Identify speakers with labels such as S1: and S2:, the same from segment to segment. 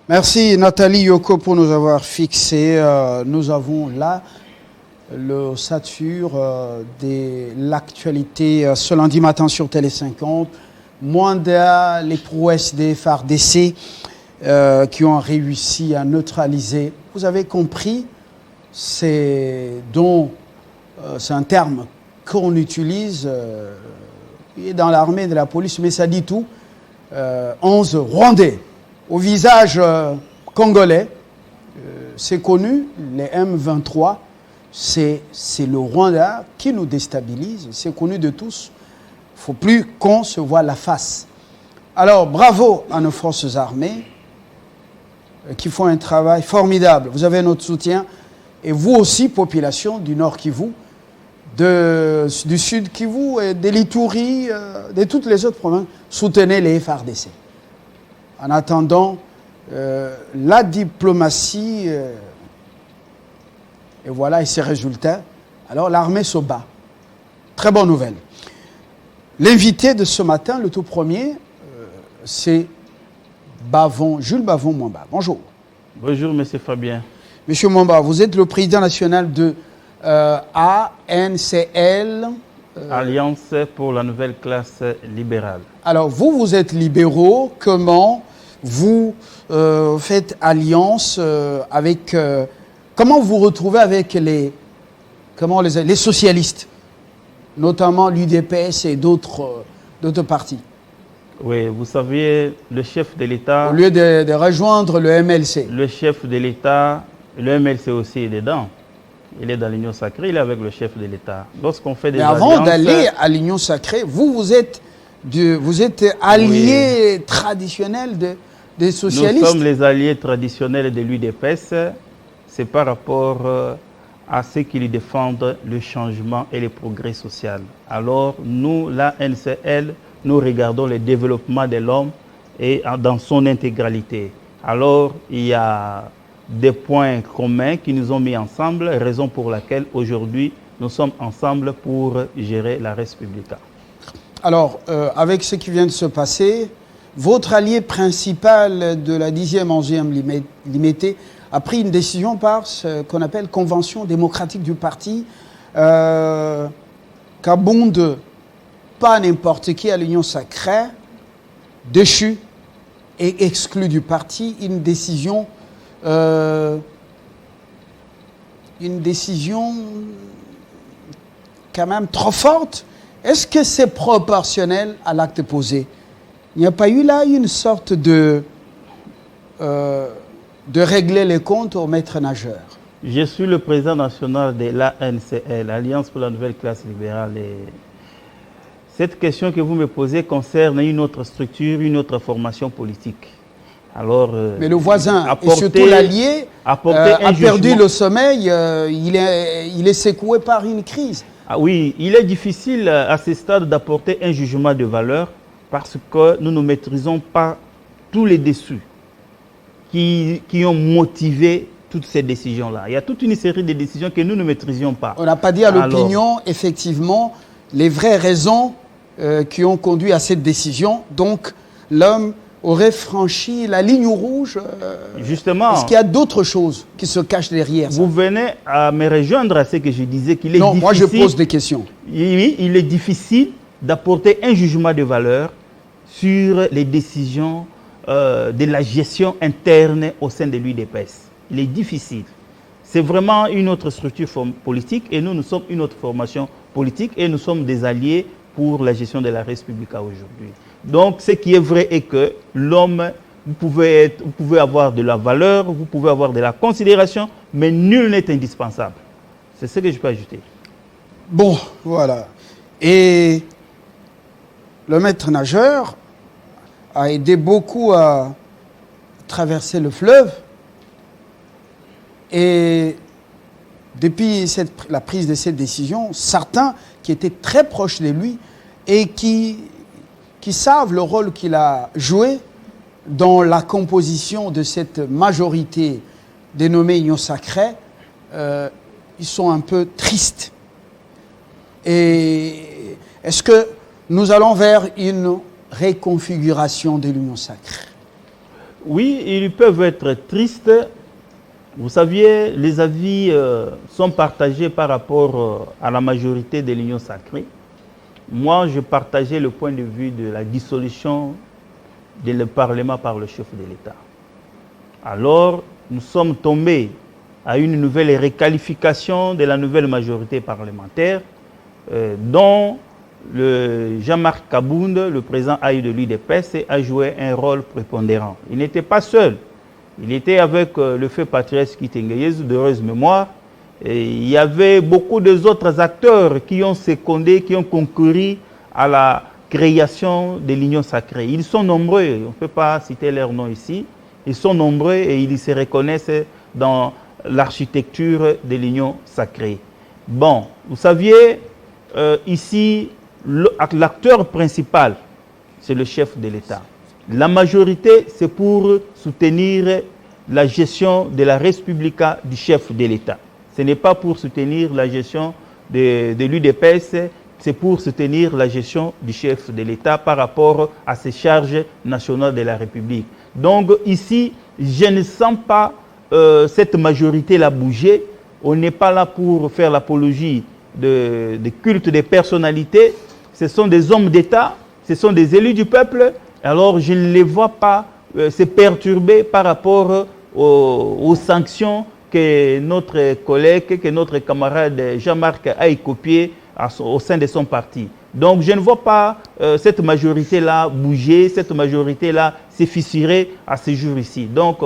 S1: Merci Nathalie Yoko pour nous avoir fixé. Nous avons là le sature de l'actualité ce lundi matin sur Télé 50. Mwanda, les prouesses des FARDC qui ont réussi à neutraliser. Vous avez compris, c'est un terme qu'on utilise dans l'armée de la police, mais ça dit tout. 11 Rwandais au visage congolais, c'est connu, les M23, c'est le Rwanda qui nous déstabilise, c'est connu de tous. Il ne faut plus qu'on se voit la face. Alors, bravo à nos forces armées qui font un travail formidable. Vous avez notre soutien. Et vous aussi, population du Nord Kivu, du Sud Kivu, et de l'Ituri, de toutes les autres provinces, soutenez les FARDC. En attendant, la diplomatie, et voilà, et ses résultats, alors l'armée se bat. Très bonne nouvelle. L'invité de ce matin, le tout premier, c'est Jules Bavon Mwamba. Bonjour.
S2: Bonjour, monsieur Fabien.
S1: Monsieur Mwamba, vous êtes le président national de ANCL.
S2: Alliance pour la nouvelle classe libérale.
S1: Alors, vous êtes libéraux. Comment vous faites alliance avec... comment vous retrouvez avec les socialistes, notamment l'UDPS et d'autres partis?
S2: Oui, vous savez, le chef de l'État...
S1: Au lieu de rejoindre le MLC.
S2: Le chef de l'État, le MLC aussi est dedans. Il est dans l'Union sacrée, il est avec le chef de l'État. Lorsqu'on fait des alliances...
S1: avant d'aller à l'Union sacrée, vous êtes alliés traditionnels des socialistes.
S2: Nous sommes les alliés traditionnels de l'UDPS. C'est par rapport à ceux qui lui défendent le changement et le progrès social. Alors, nous, la NCL, nous regardons le développement de l'homme et dans son intégralité. Alors, il y a des points communs qui nous ont mis ensemble, raison pour laquelle aujourd'hui, nous sommes ensemble pour gérer la Res Publica.
S1: Alors, avec ce qui vient de se passer, votre allié principal de la 10e, 11e limitée a pris une décision par ce qu'on appelle convention démocratique du parti, qu'abonde pas n'importe qui à l'Union sacrée, déchu et exclu du parti, une décision quand même trop forte. Est-ce que c'est proportionnel à l'acte posé? Il n'y a pas eu là une sorte de régler les comptes au maître nageur?
S2: Je suis le président national de l'ANCL, Alliance pour la nouvelle classe libérale. Et cette question que vous me posez concerne une autre structure, une autre formation politique. Alors,
S1: mais le voisin, et surtout l'allié, a perdu le sommeil, il est secoué par une crise.
S2: Ah oui, il est difficile à ce stade d'apporter un jugement de valeur parce que nous ne maîtrisons pas tous les dessous qui ont motivé toutes ces décisions-là. Il y a toute une série de décisions que nous ne maîtrisions pas.
S1: On n'a pas dit à l'opinion, effectivement, les vraies raisons qui ont conduit à cette décision. Donc, l'homme aurait franchi la ligne rouge.
S2: Justement.
S1: Est-ce qu'il y a d'autres choses qui se cachent derrière ça?
S2: Vous venez à me rejoindre à ce que je disais qu'il est difficile...
S1: Non, moi je pose des questions.
S2: Oui, il est difficile d'apporter un jugement de valeur sur les décisions de la gestion interne au sein de l'UDPS. Il est difficile. C'est vraiment une autre structure politique et nous sommes une autre formation politique et nous sommes des alliés pour la gestion de la Res Publica aujourd'hui. Donc, ce qui est vrai est que l'homme, vous pouvez avoir de la valeur, vous pouvez avoir de la considération, mais nul n'est indispensable. C'est ce que je peux ajouter.
S1: Bon, voilà. Et le maître nageur a aidé beaucoup à traverser le fleuve. Et depuis la prise de cette décision, certains qui étaient très proches de lui et qui savent le rôle qu'il a joué dans la composition de cette majorité dénommée Union sacrée, ils sont un peu tristes. Et est-ce que nous allons vers une réconfiguration de l'Union sacrée?
S2: Oui, ils peuvent être tristes. Vous saviez, les avis sont partagés par rapport à la majorité de l'Union sacrée. Moi, je partageais le point de vue de la dissolution du Parlement par le chef de l'État. Alors, nous sommes tombés à une nouvelle requalification de la nouvelle majorité parlementaire, dont Jean-Marc Kabound, le président AI de l'UDPS, a joué un rôle prépondérant. Il n'était pas seul. Il était avec le feu Patrice Kitengeyes, d'heureuse mémoire. Et il y avait beaucoup d'autres acteurs qui ont secondé, qui ont concouru à la création de l'Union sacrée. Ils sont nombreux, on ne peut pas citer leurs noms ici. Ils sont nombreux et ils se reconnaissent dans l'architecture de l'Union sacrée. Bon, vous saviez, ici, l'acteur principal, c'est le chef de l'État. La majorité, c'est pour soutenir la gestion de la Respublica du chef de l'État. Ce n'est pas pour soutenir la gestion de l'UDPS, c'est pour soutenir la gestion du chef de l'État par rapport à ses charges nationales de la République. Donc ici, je ne sens pas cette majorité-là bouger. On n'est pas là pour faire l'apologie de culte des personnalités. Ce sont des hommes d'État, ce sont des élus du peuple. Alors je ne les vois pas se perturber par rapport aux sanctions que notre collègue, que notre camarade Jean-Marc a copié au sein de son parti. Donc je ne vois pas cette majorité-là bouger, cette majorité-là se fissurer à ce jour ici. Donc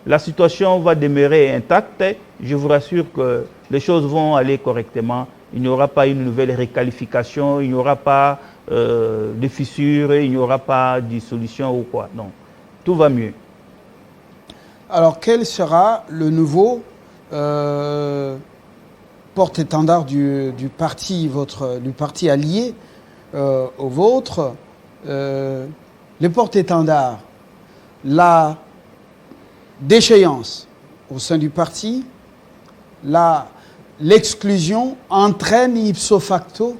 S2: la situation va demeurer intacte. Je vous rassure que les choses vont aller correctement. Il n'y aura pas une nouvelle requalification, il n'y aura pas de fissures, il n'y aura pas de dissolution ou quoi. Non, tout va mieux.
S1: Alors, quel sera le nouveau porte-étendard du parti allié au vôtre? Les porte-étendards, la déchéance au sein du parti, l'exclusion entraîne ipso facto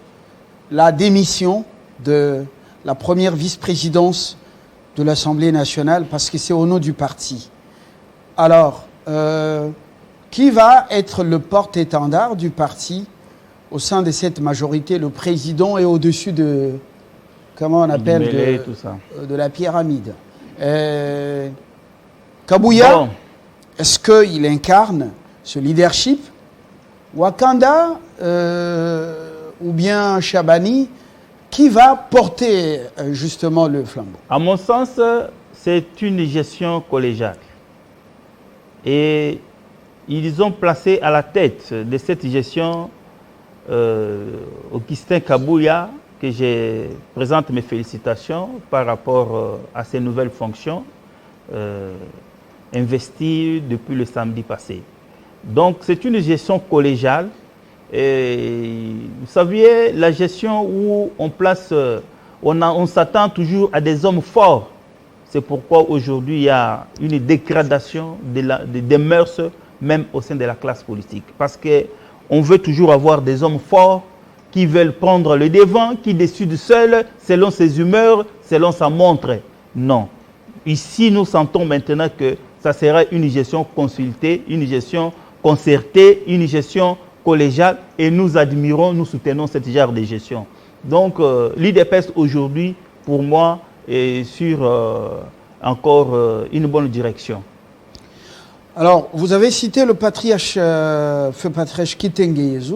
S1: la démission de la première vice-présidence de l'Assemblée nationale parce que c'est au nom du parti. Alors, qui va être le porte-étendard du parti au sein de cette majorité? Le président est au-dessus de, comment on appelle, de la pyramide. Kabouya, bon. Est-ce qu'il incarne ce leadership? Wakanda ou bien Chabani, qui va porter justement le flambeau?
S2: À mon sens, c'est une gestion collégiale. Et ils ont placé à la tête de cette gestion Augustin Kabouya, que je présente mes félicitations par rapport à ses nouvelles fonctions investies depuis le samedi passé. Donc c'est une gestion collégiale. Et vous saviez, la gestion où on place, on s'attend toujours à des hommes forts. C'est pourquoi aujourd'hui il y a une dégradation des mœurs, même au sein de la classe politique. Parce qu'on veut toujours avoir des hommes forts qui veulent prendre le devant, qui décident seuls, selon ses humeurs, selon sa montre. Non. Ici, nous sentons maintenant que ça sera une gestion consultée, une gestion concertée, une gestion collégiale, et nous admirons, nous soutenons cette genre de gestion. Donc, l'UDPS aujourd'hui, pour moi, est sur encore une bonne direction.
S1: Alors, vous avez cité le patriarche, feu patriarche Kitengeyes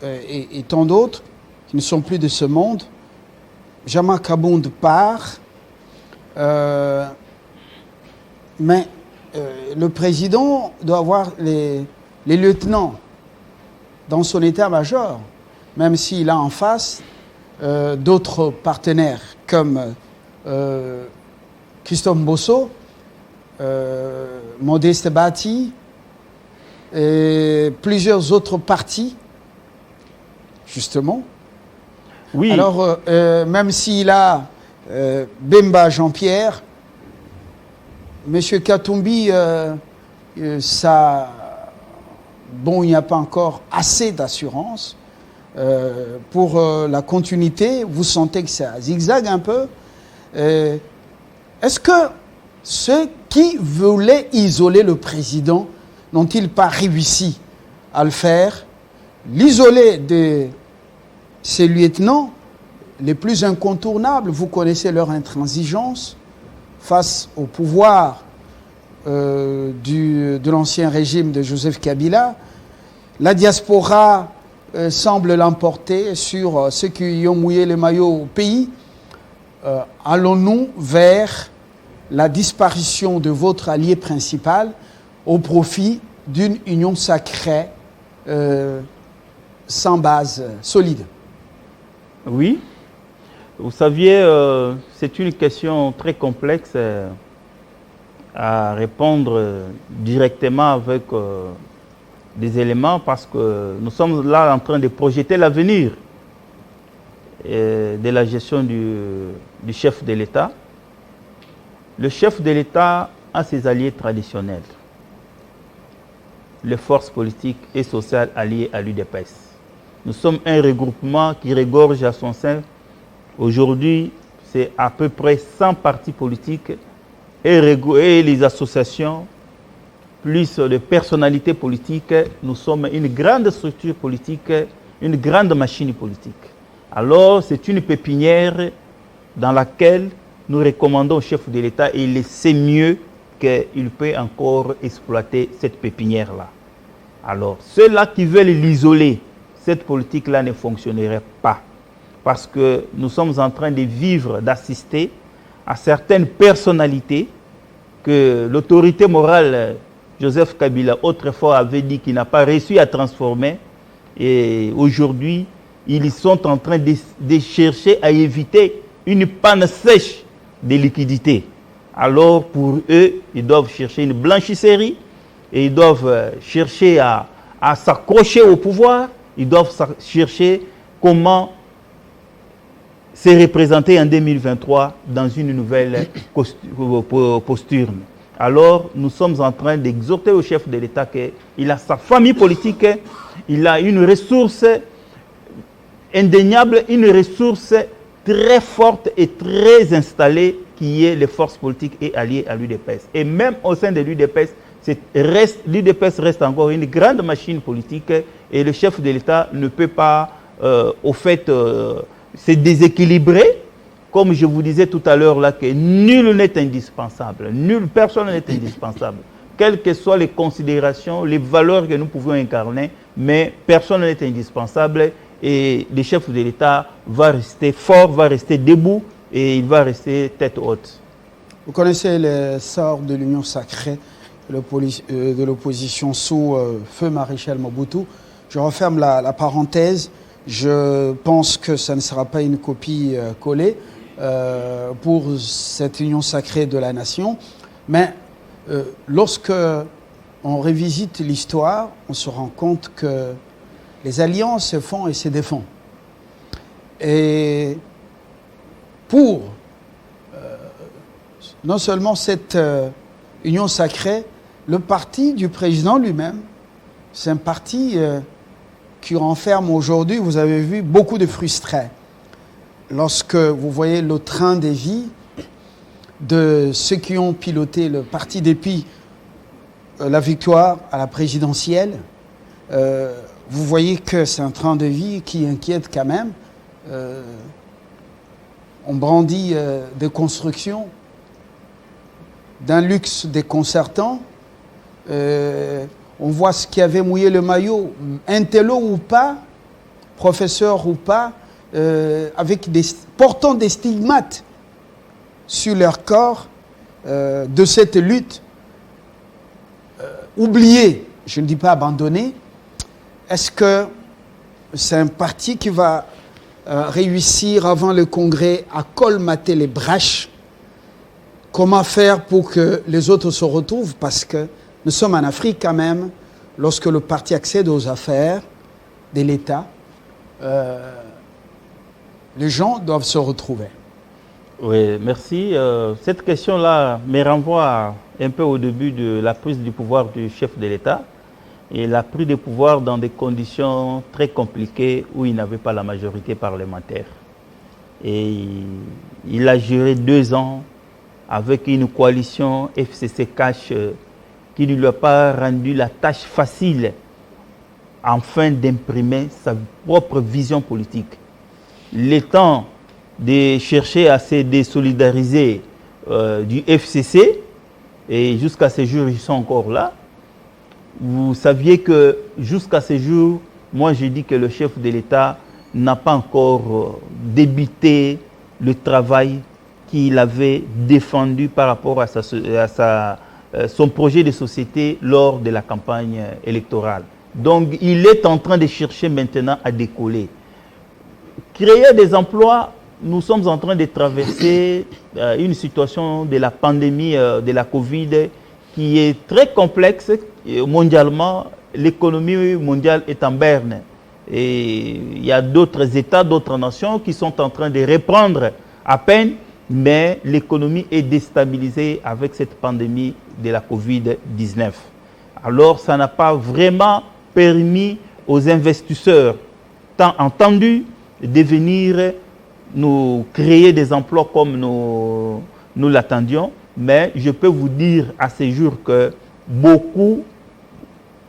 S1: et tant d'autres qui ne sont plus de ce monde. Jean-Marc Kabound part, mais le président doit avoir les lieutenants dans son état-major, même s'il a en face d'autres partenaires comme Christophe Bosso, Modeste Bati et plusieurs autres partis, justement.
S2: Oui.
S1: Alors, même s'il a Bemba Jean-Pierre, M. Katumbi, bon, il n'y a pas encore assez d'assurance pour la continuité. Vous sentez que ça zigzague un peu. Est-ce que ceux qui voulaient isoler le président n'ont-ils pas réussi à le faire? L'isoler de ces lieutenants les plus incontournables, vous connaissez leur intransigeance face au pouvoir de l'ancien régime de Joseph Kabila. La diaspora semble l'emporter sur ceux qui ont mouillé les maillots au pays. Allons-nous vers la disparition de votre allié principal au profit d'une union sacrée sans base solide?
S2: Oui. Vous saviez, c'est une question très complexe à répondre directement avec des éléments parce que nous sommes là en train de projeter l'avenir de la gestion du chef de l'État. Le chef de l'État a ses alliés traditionnels, les forces politiques et sociales alliées à l'UDPS. Nous sommes un regroupement qui regorge à son sein. Aujourd'hui, c'est à peu près 100 partis politiques et les associations, plus de personnalités politiques. Nous sommes une grande structure politique, une grande machine politique. Alors, c'est une pépinière dans laquelle nous recommandons au chef de l'État, et il sait mieux qu'il peut encore exploiter cette pépinière-là. Alors, ceux-là qui veulent l'isoler, cette politique-là ne fonctionnerait pas. Parce que nous sommes en train de vivre, d'assister à certaines personnalités que l'autorité morale, Joseph Kabila, autrefois avait dit qu'il n'a pas réussi à transformer. Et aujourd'hui, ils sont en train de chercher à éviter une panne sèche de liquidités. Alors pour eux, ils doivent chercher une blanchisserie et ils doivent chercher à s'accrocher au pouvoir. Ils doivent chercher comment se représenter en 2023 dans une nouvelle posture. Alors, nous sommes en train d'exhorter au chef de l'État qu'il a sa famille politique, il a une ressource indéniable, une ressource très forte et très installée qui est les forces politiques et alliées à l'UDPS. Et même au sein de l'UDPS, l'UDPS reste encore une grande machine politique et le chef de l'État ne peut pas, se déséquilibrer. Comme je vous disais tout à l'heure là, que nul n'est indispensable, personne n'est indispensable, quelles que soient les considérations, les valeurs que nous pouvons incarner, mais personne n'est indispensable et le chef de l'État va rester fort, va rester debout et il va rester tête haute.
S1: Vous connaissez le sort de l'Union sacrée de l'opposition sous feu maréchal Mobutu. Je referme la parenthèse. Je pense que ça ne sera pas une copie collée pour cette union sacrée de la nation. Mais lorsque on revisite l'histoire, on se rend compte que les alliances se font et se défendent. Et pour non seulement cette union sacrée, le parti du président lui-même, c'est un parti qui renferme aujourd'hui, vous avez vu, beaucoup de frustrés. Lorsque vous voyez le train de vie de ceux qui ont piloté le parti depuis la victoire à la présidentielle, vous voyez que c'est un train de vie qui inquiète quand même. On brandit des constructions d'un luxe déconcertant. On voit ce qui avait mouillé le maillot, intello ou pas, professeur ou pas, portant des stigmates sur leur corps de cette lutte, oubliée, je ne dis pas abandonnée. Est-ce que c'est un parti qui va réussir avant le Congrès à colmater les brèches? Comment faire pour que les autres se retrouvent? Parce que nous sommes en Afrique quand même. Lorsque le parti accède aux affaires de l'État, les gens doivent se retrouver.
S2: Oui, merci. Cette question-là me renvoie un peu au début de la prise du pouvoir du chef de l'État. Il a pris le pouvoir dans des conditions très compliquées où il n'avait pas la majorité parlementaire. Et il a géré 2 ans avec une coalition FCC Cash qui ne lui a pas rendu la tâche facile afin d'imprimer sa propre vision politique. Le temps de chercher à se désolidariser du FCC, et jusqu'à ce jour, ils sont encore là. Vous saviez que jusqu'à ce jour, moi j'ai dit que le chef de l'État n'a pas encore débuté le travail qu'il avait défendu par rapport à son projet de société lors de la campagne électorale. Donc il est en train de chercher maintenant à décoller. Créer des emplois, nous sommes en train de traverser une situation de la pandémie de la Covid qui est très complexe mondialement. L'économie mondiale est en berne. Et il y a d'autres États, d'autres nations qui sont en train de reprendre à peine, mais l'économie est déstabilisée avec cette pandémie de la Covid-19. Alors, ça n'a pas vraiment permis aux investisseurs, tant entendus, de venir nous créer des emplois comme nous l'attendions. Mais je peux vous dire à ce jour que beaucoup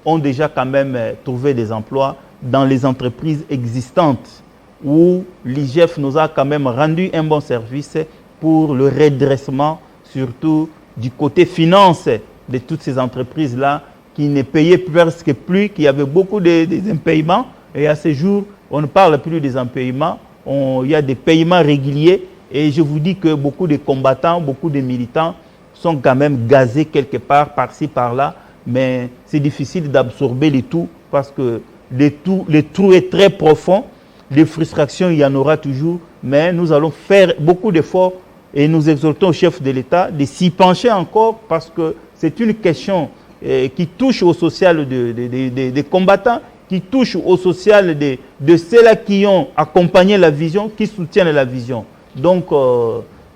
S2: ont déjà quand même trouvé des emplois dans les entreprises existantes où l'IGF nous a quand même rendu un bon service pour le redressement, surtout du côté finance de toutes ces entreprises-là qui ne payaient presque plus, qui avaient beaucoup d'impayements. Et à ce jour, on ne parle plus des impayements, il y a des paiements réguliers. Et je vous dis que beaucoup de combattants, beaucoup de militants sont quand même gazés quelque part, par-ci, par-là. Mais c'est difficile d'absorber les tout parce que le trou est très profond. Des frustrations, il y en aura toujours. Mais nous allons faire beaucoup d'efforts et nous exhortons au chef de l'État de s'y pencher encore parce que c'est une question qui touche au social des combattants, qui touche au social de ceux-là qui ont accompagné la vision, qui soutiennent la vision. Donc,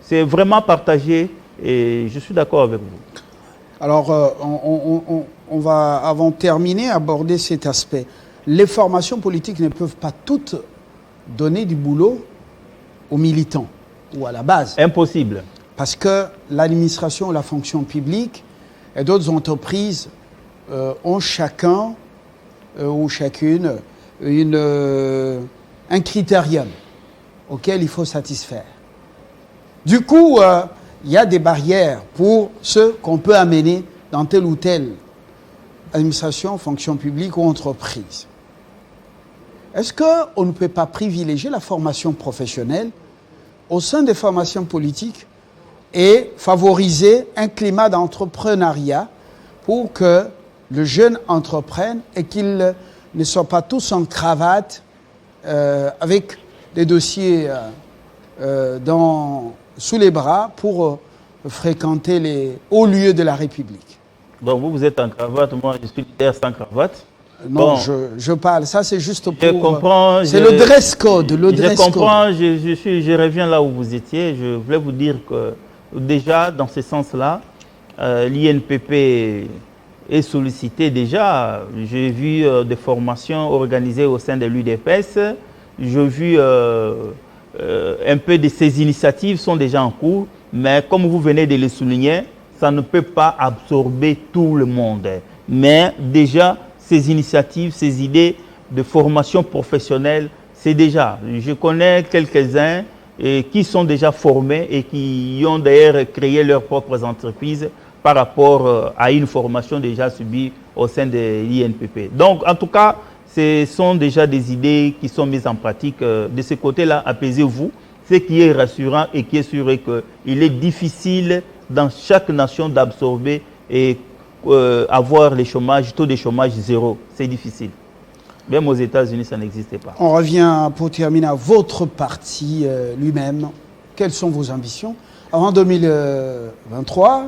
S2: c'est vraiment partagé et je suis d'accord avec vous.
S1: Alors, on va, avant de terminer, aborder cet aspect. Les formations politiques ne peuvent pas toutes donner du boulot aux militants ou à la base.
S2: Impossible.
S1: Parce que l'administration, la fonction publique et d'autres entreprises ont chacun ou chacune un critérium auquel il faut satisfaire. Du coup, il y a des barrières pour ceux qu'on peut amener dans telle ou telle administration, fonction publique ou entreprise. Est-ce qu'on ne peut pas privilégier la formation professionnelle au sein des formations politiques et favoriser un climat d'entrepreneuriat pour que le jeune entreprenne et qu'il ne soit pas tous en cravate avec des dossiers sous les bras pour fréquenter les hauts lieux de la République.
S2: Bon, vous êtes en cravate, moi je suis leader sans cravate.
S1: Non,
S2: bon,
S1: je parle, ça c'est juste pour...
S2: Je comprends.
S1: C'est le dress code,
S2: je comprends, je reviens là où vous étiez. Je voulais vous dire que déjà, dans ce sens-là, l'INPP est sollicité déjà. J'ai vu des formations organisées au sein de l'UDPS. J'ai vu un peu de ces initiatives sont déjà en cours. Mais comme vous venez de le souligner, ça ne peut pas absorber tout le monde. Mais déjà, ces initiatives, ces idées de formation professionnelle, c'est déjà. Je connais quelques-uns qui sont déjà formés et qui ont d'ailleurs créé leurs propres entreprises par rapport à une formation déjà subie au sein de l'INPP. Donc, en tout cas, ce sont déjà des idées qui sont mises en pratique. De ce côté-là, apaisez-vous. Ce qui est rassurant et qui est sûr est qu'il est difficile dans chaque nation d'absorber et avoir les chômages, taux de chômage zéro. C'est difficile. Même aux États-Unis, ça n'existait pas.
S1: On revient pour terminer à votre parti lui-même. Quelles sont vos ambitions? Avant 2023,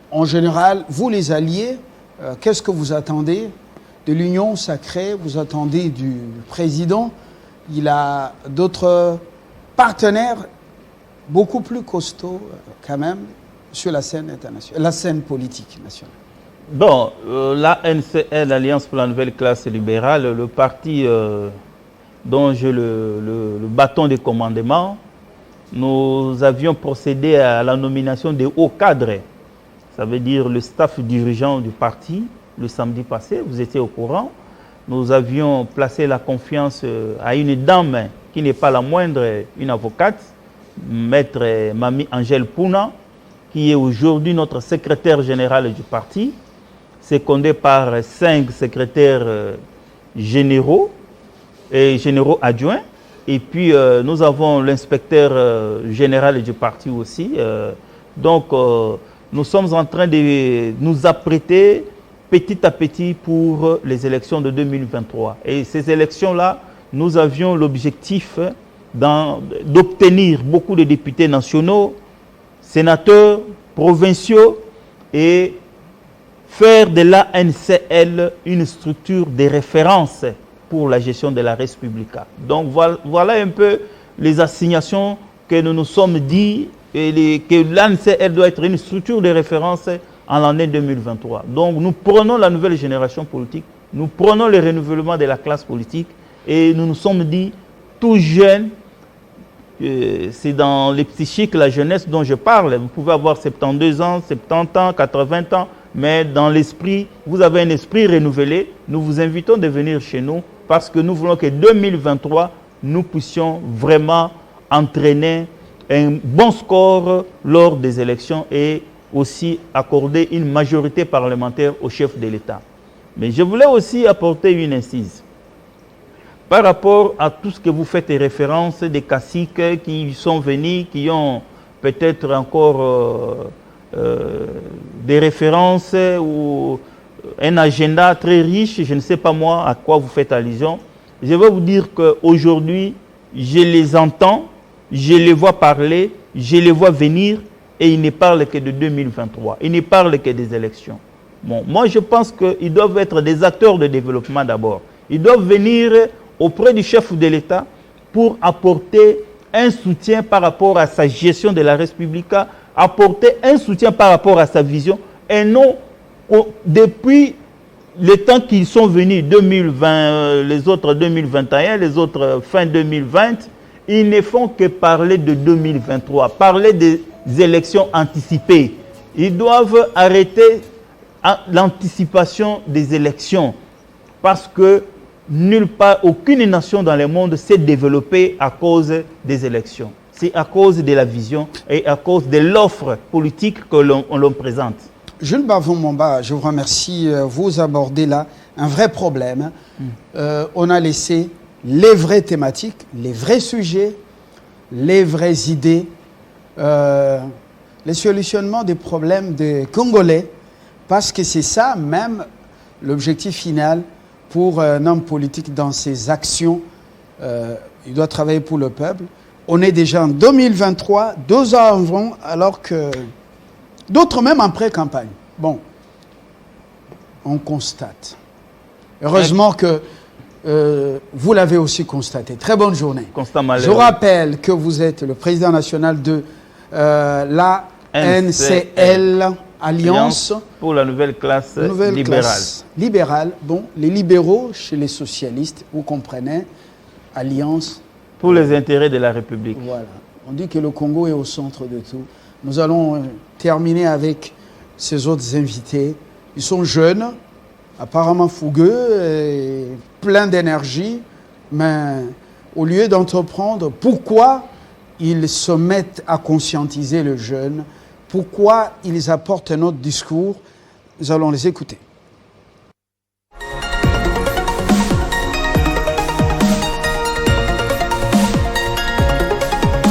S1: en général, vous les alliés, qu'est-ce que vous attendez de l'union sacrée? Vous attendez du président? Il a d'autres partenaires beaucoup plus costauds quand même sur la scène internationale, la scène politique nationale.
S2: Bon, l'ANCL, l'Alliance pour la nouvelle classe libérale, le parti dont j'ai le bâton de commandement, nous avions procédé à la nomination des hauts cadres. Ça veut dire le staff dirigeant du parti le samedi passé, vous étiez au courant. Nous avions placé la confiance à une dame qui n'est pas la moindre, une avocate, maître Mami Angèle Pouna, qui est aujourd'hui notre secrétaire général du parti, secondé par 5 secrétaires généraux et généraux adjoints. Et puis nous avons l'inspecteur général du parti aussi. Donc nous sommes en train de nous apprêter petit à petit pour les élections de 2023. Et ces élections-là, nous avions l'objectif d'obtenir beaucoup de députés nationaux, sénateurs, provinciaux et faire de l'ANCL une structure de référence pour la gestion de la res publica. Donc voilà un peu les assignations que nous nous sommes dit et que l'ANCL doit être une structure de référence en l'année 2023. Donc nous prenons la nouvelle génération politique, nous prenons le renouvellement de la classe politique et nous nous sommes dit, tout jeune, c'est dans les psychiques, la jeunesse dont je parle. Vous pouvez avoir 72 ans, 70 ans, 80 ans, mais dans l'esprit, vous avez un esprit renouvelé. Nous vous invitons de venir chez nous parce que nous voulons que 2023, nous puissions vraiment entraîner un bon score lors des élections et aussi accorder une majorité parlementaire au chef de l'État. Mais je voulais aussi apporter une incise. Par rapport à tout ce que vous faites référence des caciques qui sont venus, qui ont peut-être encore des références ou un agenda très riche, je ne sais pas moi à quoi vous faites allusion. Je vais vous dire qu'aujourd'hui, je les entends, je les vois parler, je les vois venir et ils ne parlent que de 2023. Ils ne parlent que des élections. Bon, moi, je pense qu'ils doivent être des acteurs de développement d'abord. Ils doivent venir auprès du chef de l'État pour apporter un soutien par rapport à sa gestion de la res publica, apporter un soutien par rapport à sa vision et non depuis le temps qu'ils sont venus, 2020, les autres 2021, les autres fin 2020, ils ne font que parler de 2023, parler des élections anticipées. Ils doivent arrêter l'anticipation des élections parce que nulle part, aucune nation dans le monde s'est développée à cause des élections. C'est à cause de la vision et à cause de l'offre politique que l'on présente.
S1: Jules Bavon-Momba, je vous remercie. Vous abordez là un vrai problème. On a laissé les vraies thématiques, les vrais sujets, les vraies idées, les solutionnements des problèmes des Congolais, parce que c'est ça même l'objectif final pour un homme politique dans ses actions. Il doit travailler pour le peuple. On est déjà en 2023, 2 ans avant, alors que d'autres même en pré-campagne. Bon, on constate. Heureusement que vous l'avez aussi constaté. Très bonne journée. Je rappelle que vous êtes le président national de la NCL, Alliance
S2: pour la nouvelle classe
S1: libérale. Bon, les libéraux chez les socialistes, vous comprenez, Alliance
S2: pour les intérêts de la République.
S1: Voilà. On dit que le Congo est au centre de tout. Nous allons terminer avec ces autres invités. Ils sont jeunes, apparemment fougueux et pleins d'énergie, mais au lieu d'entreprendre, pourquoi ils se mettent à conscientiser le jeune? Pourquoi ils apportent un autre discours? Nous allons les écouter.